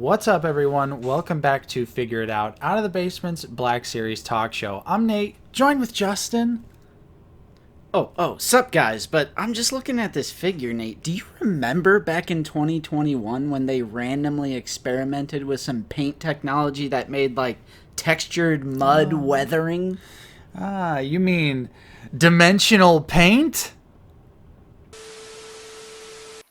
What's up, everyone? Welcome back to Figure It Out of the Basement's Black Series talk show. I'm Nate, joined with Justin. Sup guys, but I'm just looking at this figure, Nate. Do you remember back in 2021 when they randomly experimented with some paint technology that made, like, textured mud weathering? Ah, you mean dimensional paint?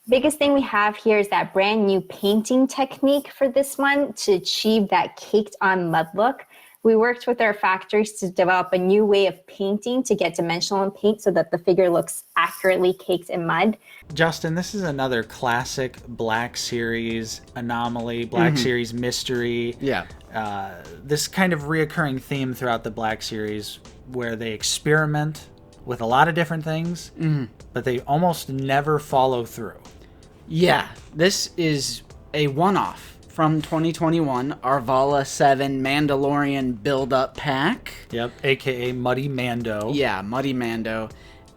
Biggest thing we have here is that brand new painting technique for this one to achieve that caked on mud look. We worked with our factories to develop a new way of painting to get dimensional in paint so that the figure looks accurately caked in mud. Justin, this is another classic Black Series anomaly, Black Series mystery. Yeah. This kind of reoccurring theme throughout the Black Series where they experiment with a lot of different things, but they almost never follow through. Yeah, this is a one-off from 2021, Arvala 7 Mandalorian build-up pack. Yep, aka Muddy Mando. Yeah, Muddy Mando.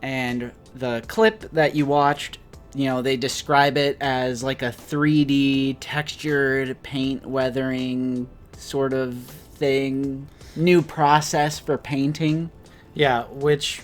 And the clip that you watched, you know, they describe it as like a 3D textured paint weathering sort of thing. New process for painting. Yeah, which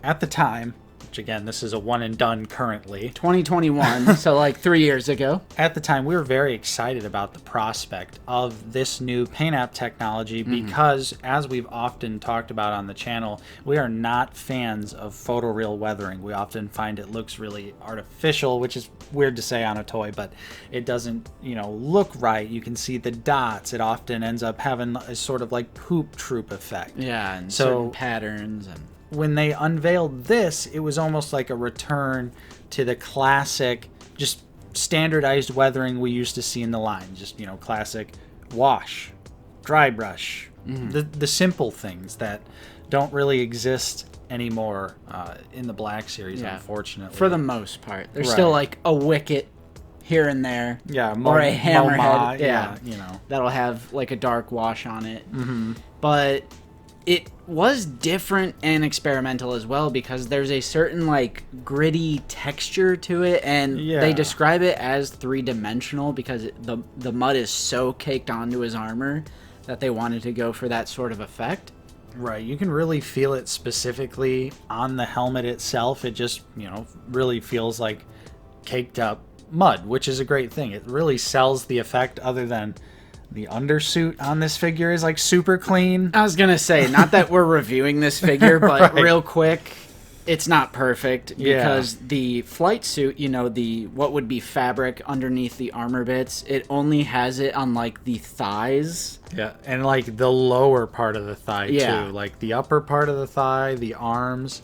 at the time, which again, this is a one and done currently. 2021, so like 3 years ago. At the time, we were very excited about the prospect of this new paint app technology because, as we've often talked about on the channel, we are not fans of photoreal weathering. We often find it looks really artificial, which is weird to say on a toy, but it doesn't, look right. You can see the dots. It often ends up having a sort of like poop troop effect. Yeah, and certain patterns and... When they unveiled this, it was almost like a return to the classic, just standardized weathering we used to see in the line. Just, classic wash, dry brush, the simple things that don't really exist anymore in the Black Series, unfortunately. For the most part. There's still like a wicket here and there. Yeah, or a hammerhead. Yeah, that'll have like a dark wash on it. But... it was different and experimental as well because there's a certain like gritty texture to it, and they describe it as three-dimensional because the mud is so caked onto his armor that they wanted to go for that sort of effect. Right, you can really feel it specifically on the helmet itself. It just, really feels like caked up mud, which is a great thing. It really sells the effect, other than the undersuit on this figure is like super clean. I was gonna say, not that we're reviewing this figure, but real quick, it's not perfect because the flight suit, the what would be fabric underneath the armor bits, it only has it on like the thighs. Yeah, and like the lower part of the thigh too. Like the upper part of the thigh, the arms,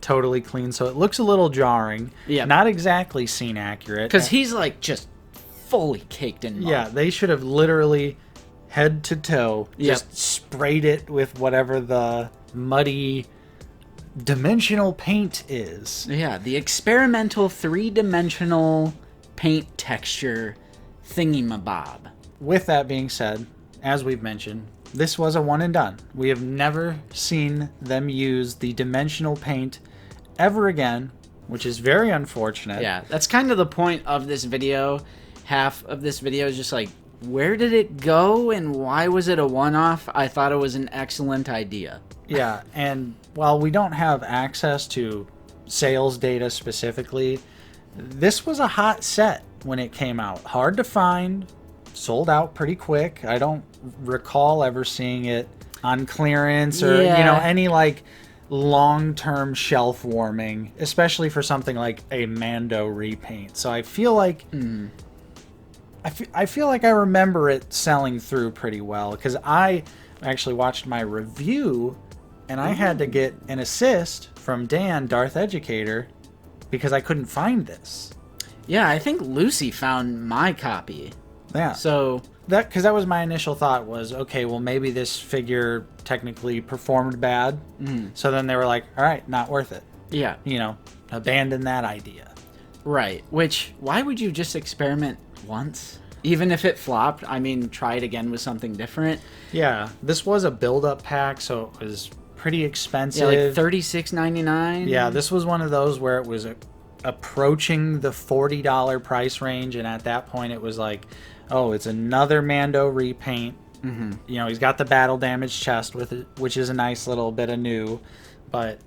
totally clean. So it looks a little jarring. Yeah. Not exactly scene accurate. Because he's like just fully caked in mud. Yeah, they should have literally head to toe just sprayed it with whatever the muddy dimensional paint is. Yeah, the experimental three-dimensional paint texture thingy-mabob. With that being said, as we've mentioned, this was a one and done. We have never seen them use the dimensional paint ever again, which is very unfortunate. Yeah, that's kind of the point of this video. Half of this video is just like, where did it go and why was it a one-off? I thought it was an excellent idea. Yeah, and while we don't have access to sales data specifically, this was a hot set when it came out. Hard to find, sold out pretty quick. I don't recall ever seeing it on clearance or, any like long-term shelf warming, especially for something like a Mando repaint. So I feel like... I feel like I remember it selling through pretty well because I actually watched my review and I had to get an assist from Dan, Darth Educator, because I couldn't find this. Yeah, I think Lucy found my copy. Yeah. So that was my initial thought was, okay, well maybe this figure technically performed bad. So then they were like, all right, not worth it. Yeah. Abandon that idea. Right. Which, why would you just experiment once? Even if it flopped, I mean, try it again with something different. Yeah, this was a build-up pack, so it was pretty expensive. Yeah, like $36.99. Yeah, this was one of those where it was approaching the $40 price range, and at that point it was like, oh, it's another Mando repaint. You know, he's got the battle damage chest with it, which is a nice little bit of new, but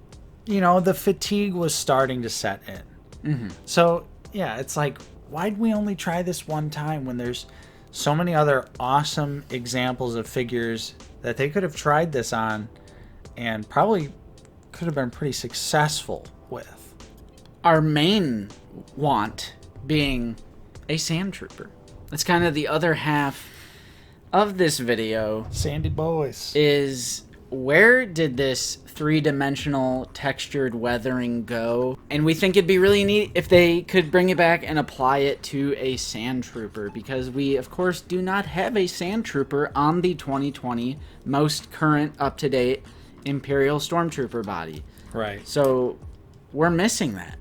you know, the fatigue was starting to set in. So yeah, it's like, why'd we only try this one time when there's so many other awesome examples of figures that they could have tried this on and probably could have been pretty successful with? Our main want being a Sandtrooper. That's kind of the other half of this video. Sandy boys. Is where did this three-dimensional textured weathering go? And we think it'd be really neat if they could bring it back and apply it to a Sandtrooper, because we of course do not have a Sandtrooper on the 2020 most current up-to-date Imperial Stormtrooper body. Right. So we're missing that.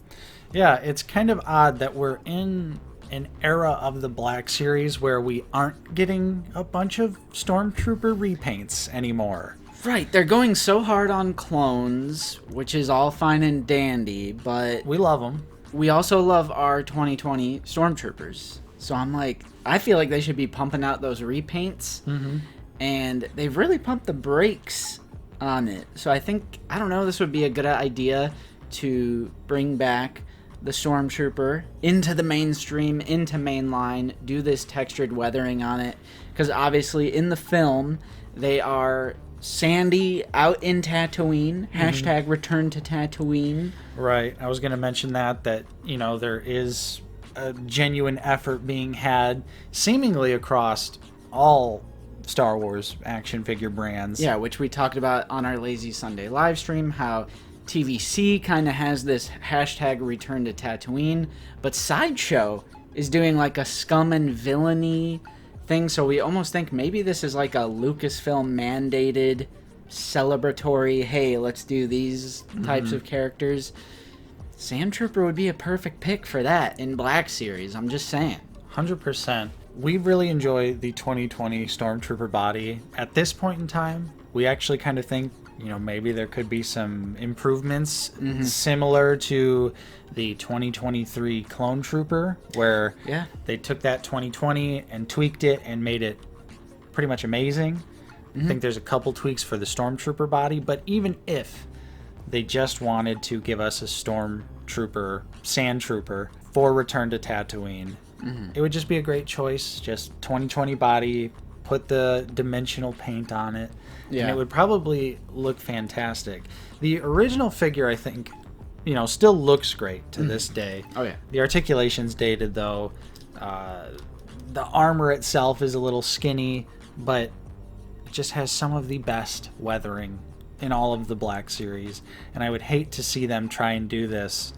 Yeah, it's kind of odd that we're in an era of the Black Series where we aren't getting a bunch of Stormtrooper repaints anymore. Right, they're going so hard on clones, which is all fine and dandy, but We love them. we also love our 2020 Stormtroopers. So I'm like, I feel like they should be pumping out those repaints, and they've really pumped the brakes on it. So I think, I don't know, this would be a good idea to bring back the Stormtrooper into the mainstream, into mainline, do this textured weathering on it, because obviously in the film they are sandy out in Tatooine, hashtag return to Tatooine. Right. I was going to mention that, you know, there is a genuine effort being had seemingly across all Star Wars action figure brands. Yeah, which we talked about on our Lazy Sunday live stream, how TVC kind of has this hashtag return to Tatooine, but Sideshow is doing like a scum and villainy thing, so we almost think maybe this is like a Lucasfilm mandated celebratory, hey, let's do these types of characters. Sandtrooper would be a perfect pick for that in Black Series, I'm just saying. 100%. We really enjoy the 2020 Stormtrooper body. At this point in time, we actually kind of think, you know, maybe there could be some improvements similar to the 2023 Clone Trooper, where they took that 2020 and tweaked it and made it pretty much amazing. I think there's a couple tweaks for the Stormtrooper body, but even if they just wanted to give us a Stormtrooper, Sandtrooper for Return to Tatooine, it would just be a great choice. Just 2020 body, put the dimensional paint on it, and it would probably look fantastic. The original figure, I think, you know, still looks great to this day. Oh yeah. The articulation's dated though. The armor itself is a little skinny, but it just has some of the best weathering in all of the Black Series, and I would hate to see them try and do this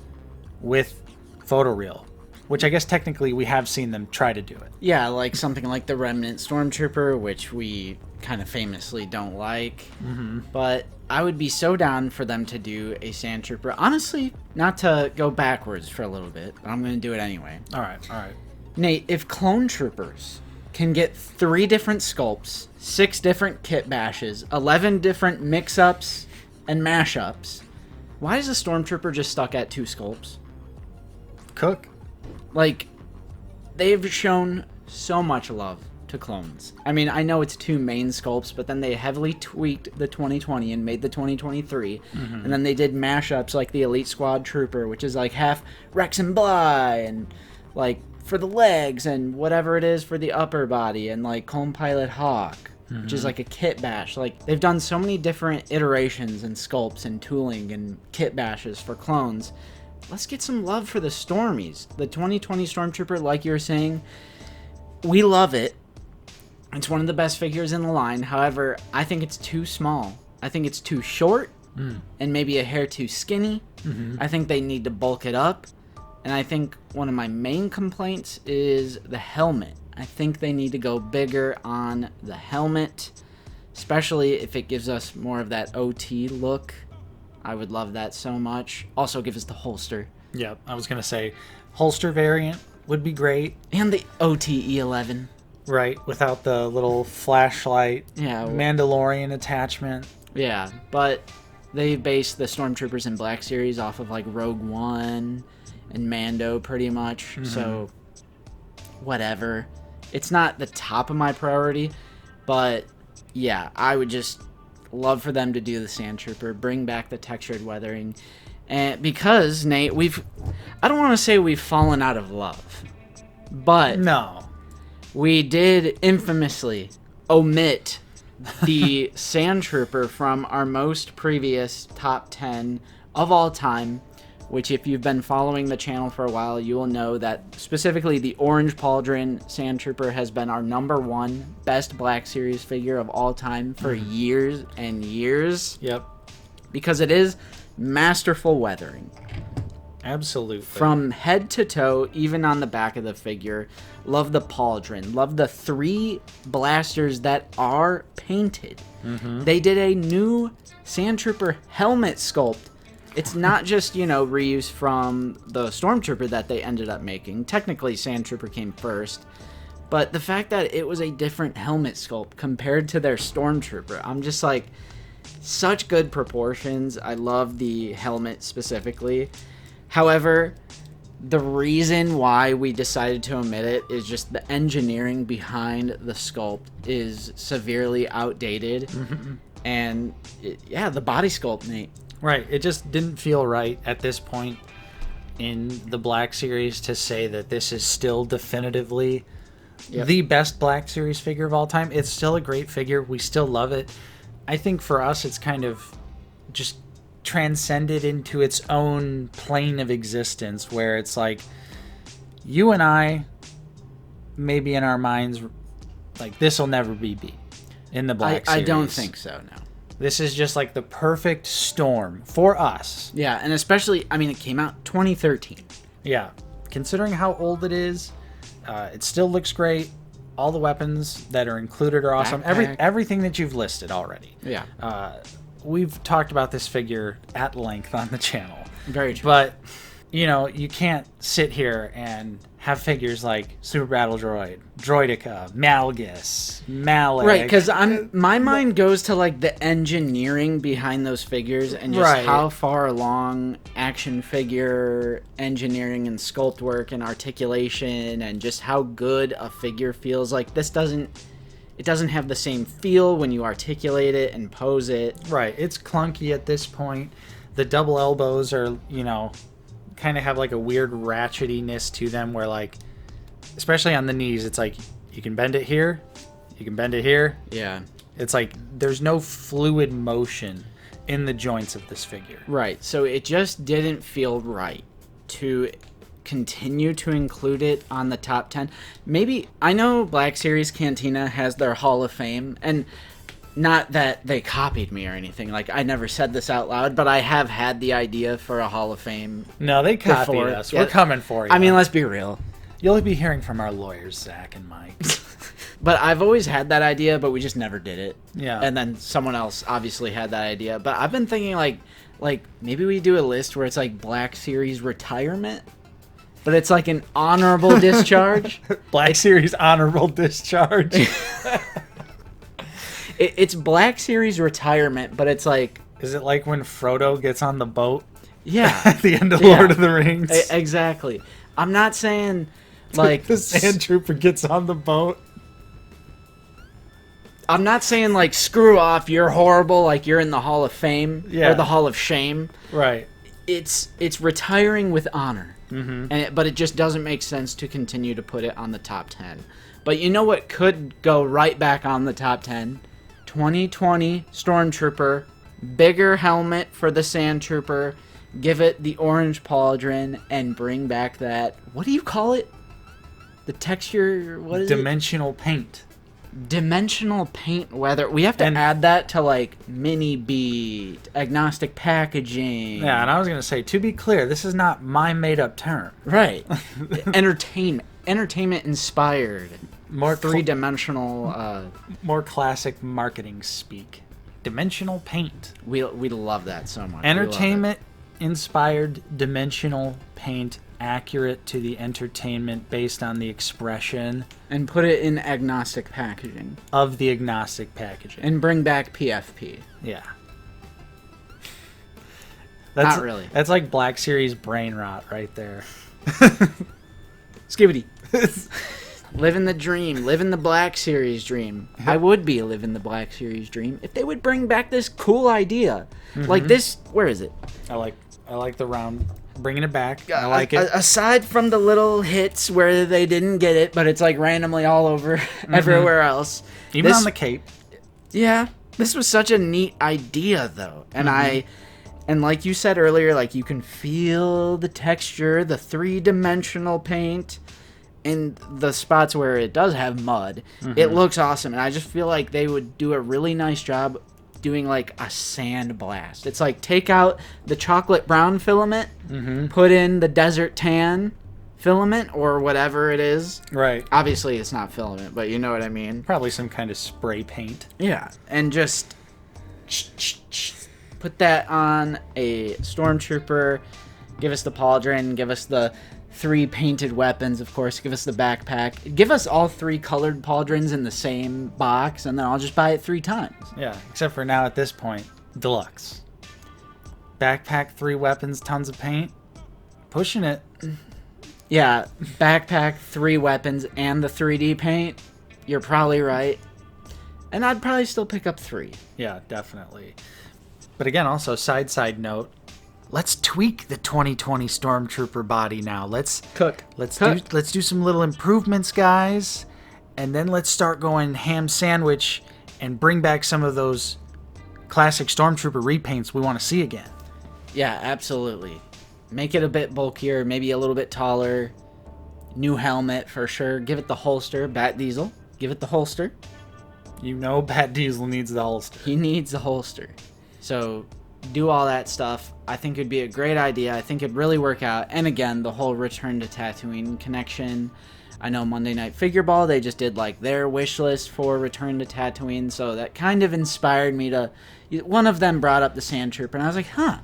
with photoreal, which I guess technically we have seen them try to do it. Yeah, like something like the Remnant Stormtrooper, which we kind of famously don't like. But I would be so down for them to do a Sandtrooper. Honestly, not to go backwards for a little bit, but I'm going to do it anyway. All right. Nate, if Clone Troopers can get 3 different sculpts, 6 different kit bashes, 11 different mix-ups and mash-ups, why is the Stormtrooper just stuck at 2 sculpts? Cook. Like, they've shown so much love to clones. I mean, I know it's 2 main sculpts, but then they heavily tweaked the 2020 and made the 2023. And then they did mashups like the Elite Squad Trooper, which is like half Rex and Bly, and like for the legs and whatever it is for the upper body, and like Clone Pilot Hawk, which is like a kit bash. Like, they've done so many different iterations and sculpts and tooling and kit bashes for clones. Let's get some love for the Stormies. The 2020 Stormtrooper, like you were saying, we love it. It's one of the best figures in the line. However, I think it's too small. I think it's too short and maybe a hair too skinny. I think they need to bulk it up. And I think one of my main complaints is the helmet. I think they need to go bigger on the helmet, especially if it gives us more of that OT look. I would love that so much. Also, give us the holster. Yeah, I was going to say holster variant would be great. And the OTE11. Right, without the little flashlight, Mandalorian attachment. Yeah, but they based the Stormtroopers in Black Series off of like Rogue One and Mando pretty much. So, whatever. It's not the top of my priority, but yeah, I would just love for them to do the Sandtrooper, bring back the textured weathering. And because, Nate, I don't want to say we've fallen out of love, but No. we did infamously omit the Sandtrooper from our most previous top 10 of all time, which if you've been following the channel for a while, you will know that specifically the Orange Pauldron Sandtrooper has been our #1 best Black Series figure of all time for years and years. Yep. Because it is masterful weathering. Absolutely. From head to toe, even on the back of the figure. Love the pauldron. Love the 3 blasters that are painted. They did a new Sandtrooper helmet sculpt. It's not just, reuse from the Stormtrooper that they ended up making. Technically, Sandtrooper came first. But the fact that it was a different helmet sculpt compared to their Stormtrooper, I'm just like, such good proportions. I love the helmet specifically. However, the reason why we decided to omit it is just the engineering behind the sculpt is severely outdated. And, the body sculpt, Nate. Right. It just didn't feel right at this point in the Black Series to say that this is still definitively the best Black Series figure of all time. It's still a great figure. We still love it. I think for us, it's kind of just transcended into its own plane of existence where it's like you and I, maybe in our minds, like this will never be beat in the Black Series. I don't think so, no. This is just like the perfect storm for us. Yeah, and especially, it came out 2013. Yeah. Considering how old it is, it still looks great. All the weapons that are included are awesome. Everything that you've listed already. Yeah. We've talked about this figure at length on the channel. Very true. But, you can't sit here and have figures like Super Battle Droid, Droidica, Malgus, Malek. Right, because my mind goes to like the engineering behind those figures and just how far along action figure engineering and sculpt work and articulation and just how good a figure feels. Like this doesn't have the same feel when you articulate it and pose it. Right, it's clunky at this point. The double elbows are, kind of have like a weird ratchetiness to them where like, especially on the knees, it's like you can bend it here, you can bend it here. Yeah. It's like there's no fluid motion in the joints of this figure. Right. So it just didn't feel right to continue to include it on the top 10. Maybe, I know Black Series Cantina has their Hall of Fame, and not that they copied me or anything. Like, I never said this out loud, but I have had the idea for a Hall of Fame. No, they copied before. us. We're coming for you. I mean, let's be real. You'll be hearing from our lawyers, Zach and Mike. But I've always had that idea, but we just never did it. Yeah. And then someone else obviously had that idea. But I've been thinking, like maybe we do a list where it's like Black Series retirement, but it's like an honorable discharge. Black Series honorable discharge. It's Black Series retirement, but it's like... Is it like when Frodo gets on the boat? Yeah. At the end of Lord of the Rings? Exactly. I'm not saying, like... the Sandtrooper gets on the boat. I'm not saying, like, screw off, you're horrible, like, you're in the Hall of Fame, or the Hall of Shame. Right. It's retiring with honor. Mm-hmm. But it just doesn't make sense to continue to put it on the top 10. But you know what could go right back on the top 10? 2020 Stormtrooper, bigger helmet for the Sandtrooper, give it the orange pauldron, and bring back that, what do you call it? The texture, what is Dimensional paint. Dimensional paint weather. We have to add that to like mini bead, agnostic packaging. Yeah, and I was going to say, to be clear, this is not my made-up term. Right. Entertainment inspired. More three-dimensional... more classic marketing speak. Dimensional paint. We love that so much. Entertainment-inspired dimensional paint, accurate to the entertainment based on the expression. And put it in agnostic packaging. Of the agnostic packaging. And bring back PFP. Yeah. Not really. That's like Black Series brain rot right there. Skibbity. living the dream, living the Black Series dream. I would be living the Black Series dream if they would bring back this cool idea. Like this, where is it? I like the round, bringing it back. I like it. Aside from the little hits where they didn't get it, but it's like randomly all over everywhere else. Even on the cape. Yeah, this was such a neat idea, though. And and like you said earlier, like you can feel the texture, the three-dimensional paint, in the spots where it does have mud. It looks awesome, and I just feel like they would do a really nice job doing like a sand blast. It's like take out the chocolate brown filament, put in the desert tan filament or whatever it is. Right. Obviously, it's not filament, but you know what I mean. Probably some kind of spray paint. Yeah, and just put that on a Stormtrooper, give us the pauldron, give us the 3 painted weapons, of course, give us the backpack, give us all 3 colored pauldrons in the same box, and then I'll just buy it 3 times. Yeah, except for now at this point, deluxe. Backpack, 3 weapons, tons of paint. Pushing it. Yeah, backpack, 3 weapons, and the 3D paint. You're probably right. And I'd probably still pick up 3. Yeah, definitely. But again, also, side note, let's tweak the 2020 Stormtrooper body now. Let's do some little improvements, guys, and then let's start going ham sandwich and bring back some of those classic Stormtrooper repaints we want to see again. Yeah, absolutely. Make it a bit bulkier, maybe a little bit taller. New helmet for sure. Give it the holster. Bat Diesel, give it the holster. You know Bat Diesel needs the holster. He needs the holster. So do all that stuff. I think it'd be a great idea. I think it'd really work out. And again, the whole Return to Tatooine connection. I know Monday Night Figure Ball, they just did like their wish list for Return to Tatooine. So that kind of inspired me to... One of them brought up the Sandtrooper, and I was like, huh.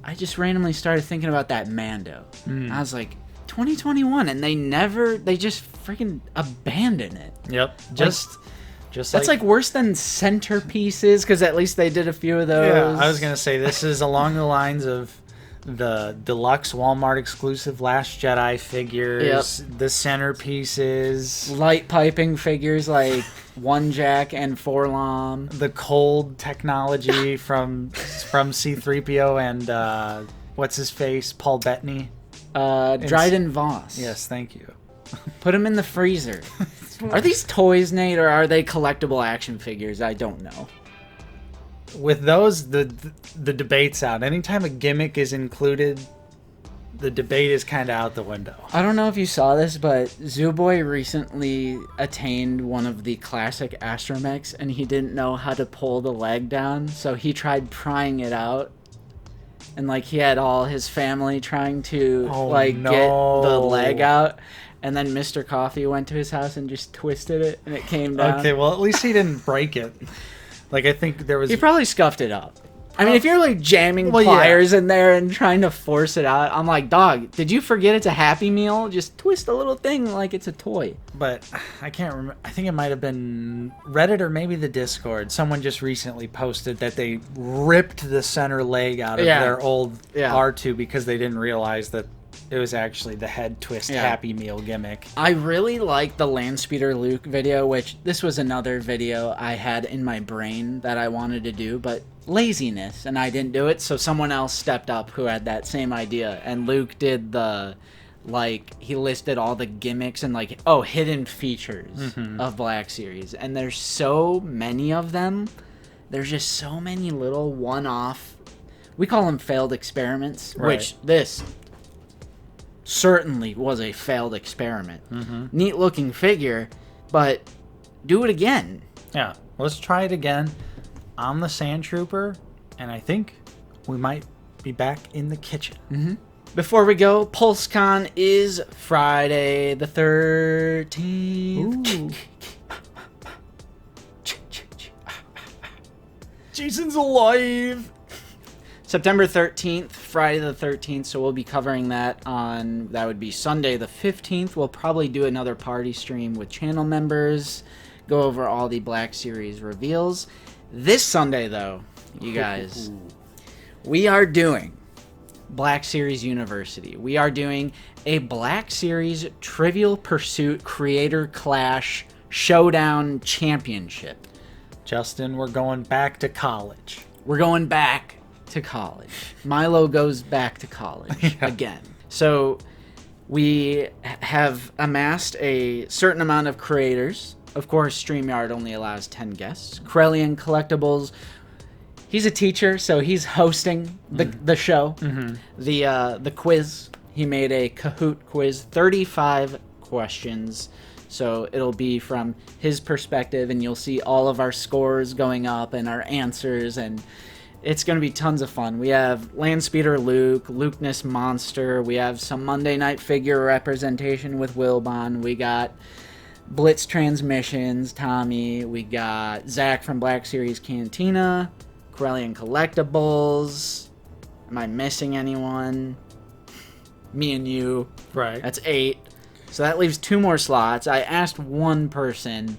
I just randomly started thinking about that Mando. I was like, 2021, and they just freaking abandon it. Yep. That's like worse than centerpieces, because at least they did a few of those. Yeah, I was going to say, this is along the lines of the deluxe Walmart exclusive Last Jedi figures, the centerpieces. Light piping figures like One Jack and Forlom. The cold technology from C-3PO and, what's his face, Paul Bettany? Dryden Voss. Yes, thank you. Put him in the freezer. Are these toys, Nate, or are they collectible action figures? I don't know. With those, the debate's out. Anytime a gimmick is included, the debate is kind of out the window. I don't know if you saw this, but Zooboy recently attained one of the classic astromechs, and he didn't know how to pull the leg down, so he tried prying it out. And, like, he had all his family trying to, get the leg out. And then Mr. Coffee went to his house and just twisted it, and it came down. Okay, well, at least he didn't break it. Like, I think there was... He probably scuffed it up. I mean, if you're, like, jamming pliers in there and trying to force it out, I'm like, dog, did you forget it's a Happy Meal? Just twist a little thing like it's a toy. But I can't remember. I think it might have been Reddit or maybe the Discord. Someone just recently posted that they ripped the center leg out of their old R2 because they didn't realize that it was actually the head twist Happy Meal gimmick. I really like the Landspeeder Luke video, which this was another video I had in my brain that I wanted to do, but laziness, and I didn't do it, so someone else stepped up who had that same idea, and Luke did the, like, he listed all the gimmicks and, like, hidden features of Black Series, and there's so many of them. There's just so many little one-off, we call them failed experiments, which this certainly was a failed experiment. Neat looking figure, but do it again. Yeah, let's try it again on the Sandtrooper, and I think we might be back in the kitchen. Before we go, PulseCon is Friday the 13th. Jason's alive! September 13th, Friday the 13th, so we'll be covering that on, that would be Sunday the 15th. We'll probably do another party stream with channel members, go over all the Black Series reveals. This Sunday, though, you guys, we are doing Black Series University. We are doing a Black Series Trivial Pursuit Creator Clash Showdown Championship. Justin, we're going back to college. We're going back to college. Milo goes back to college again. So we have amassed a certain amount of creators. Of course, StreamYard only allows 10 guests. Corellian Collectibles, he's a teacher, so he's hosting the show. The quiz, he made a Kahoot quiz, 35 questions. So it'll be from his perspective, and you'll see all of our scores going up and our answers, and it's going to be tons of fun. We have Landspeeder Luke, Lukeness Monster. We have some Monday Night Figure representation with Wilbon. We got Blitz Transmissions, Tommy. We got Zach from Black Series Cantina, Corellian Collectibles. Am I missing anyone? Me and you. Right. That's 8. So that leaves 2 more slots. I asked one person,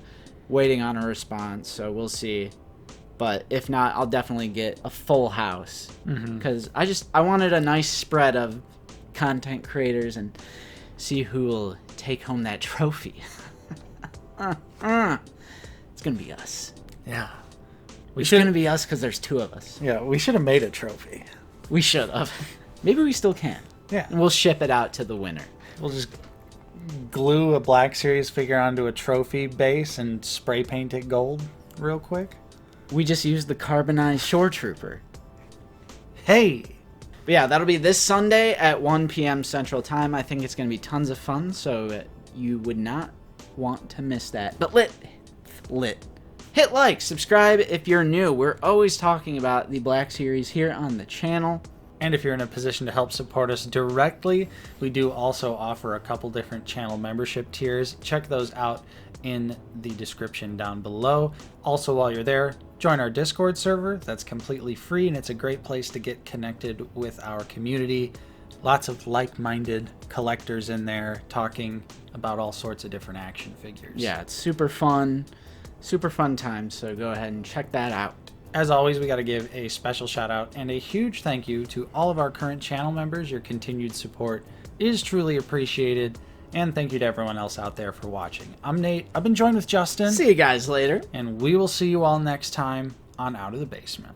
waiting on a response, so we'll see. But if not, I'll definitely get a full house. Because I wanted a nice spread of content creators and see who will take home that trophy. It's going to be us. Yeah. It's going to be us because there's 2 of us. Yeah, we should have made a trophy. We should have. Maybe we still can. Yeah. And we'll ship it out to the winner. We'll just glue a Black Series figure onto a trophy base and spray paint it gold real quick. We just used the carbonized Shore Trooper. Hey! But yeah, that'll be this Sunday at 1 p.m. Central Time. I think it's going to be tons of fun, so you would not want to miss that. But lit. Hit like, subscribe if you're new. We're always talking about the Black Series here on the channel. And if you're in a position to help support us directly, we do also offer a couple different channel membership tiers. Check those out in the description down below. Also, while you're there, join our Discord server. That's completely free, and it's a great place to get connected with our community. Lots of like-minded collectors in there talking about all sorts of different action figures. Yeah, it's super fun time, so go ahead and check that out. As always, we got to give a special shout out and a huge thank you to all of our current channel members. Your continued support is truly appreciated. And thank you to everyone else out there for watching. I'm Nate. I've been joined with Justin. See you guys later. And we will see you all next time on Out of the Basement.